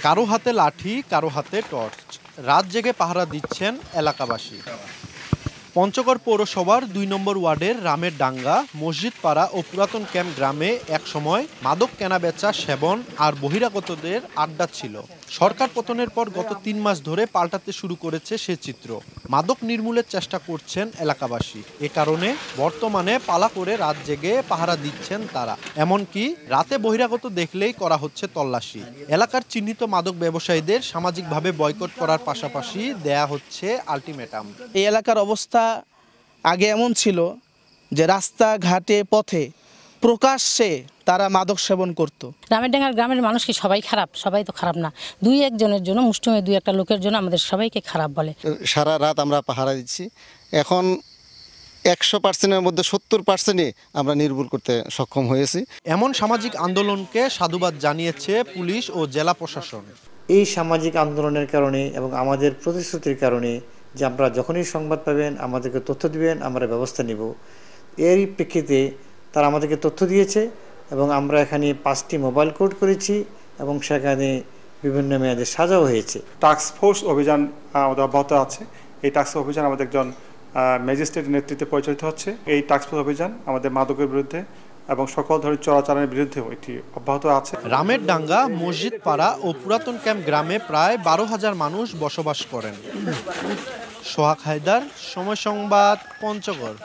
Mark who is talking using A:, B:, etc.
A: কারো হাতে লাঠি, কারো হাতে টর্চ। রাত জেগে পাহারা দিচ্ছেন এলাকাবাসী। পঞ্চগড় পৌরসভার ২ নম্বর ওয়ার্ডের রামের ডাঙ্গা, মসজিদপাড়া ও পুরাতন ক্যাম্প গ্রামে একসময় মাদক কেনাবেচা, সেবন আর বহিরাগতদের আড্ডা ছিল। সরকার পতনের পর গত ৩ মাস ধরে পাল্টাতে শুরু করেছে সে চিত্র। মাদক নির্মূলের চেষ্টা করছেন এলাকাবাসী। এ কারণে বর্তমানে পালা করে রাত জেগে পাহারা দিচ্ছেন তারা। এমনকি রাতে বহিরাগত দেখলেই করা হচ্ছে তল্লাশি। এলাকার চিহ্নিত মাদক ব্যবসায়ীদের সামাজিকভাবে বয়কট করার পাশাপাশি দেয়া হচ্ছে আলটিমেটাম।
B: এই এলাকার অবস্থা আগে এমন ছিল যে রাস্তাঘাটে পথে প্রকাশ্যে তারা মাদক সেবন করত।
C: রামের ডাঙ্গার গ্রামের মানুষ কি সবাই খারাপ? সবাই তো খারাপ না। ২-১ জনের জন্য, মুষ্টিমেয় ২-১টা লোকের জন্য আমাদের সবাইকে খারাপ বলে।
D: সারা রাত আমরা পাহারা দিচ্ছি। এখন ১০০%-এর মধ্যে ৭০%-ই আমরা নির্মূল করতে সক্ষম হয়েছি।
A: এমন সামাজিক আন্দোলনকে সাধুবাদ জানিয়েছে পুলিশ ও জেলা প্রশাসন।
E: এই সামাজিক আন্দোলনের কারণে এবং আমাদের প্রতিশ্রুতির কারণে যে আপনারা যখনই সংবাদ পাবেন আমাদেরকে তথ্য দিবেন, আমরা ব্যবস্থা নিব, এরই প্রেক্ষিতে তারা আমাদেরকে তথ্য দিয়েছে এবং আমরা এখানে 5টি মোবাইল কোড করেছি এবং সেখানে বিভিন্ন মেয়াদে সাজাও হয়েছে।
F: টাস্ক ফোর্স অভিযান আমাদের অব্যাহত আছে। এই টাস্ক ফোর্স অভিযান আমাদের একজন ম্যাজিস্ট্রেটের নেতৃত্বে পরিচালিত হচ্ছে। এই টাস্ক ফোর্স অভিযান আমাদের মাদকের বিরুদ্ধে এবং সকল ধরনের চোরাচালানের বিরুদ্ধে এটি অব্যাহত আছে।
A: রামের ডাঙ্গা, মসজিদপাড়া ও পুরাতন ক্যাম্প গ্রামে প্রায় ১২,০০০ মানুষ বসবাস করেন। সোহাগ হায়দার, সময় সংবাদ, পঞ্চগড়।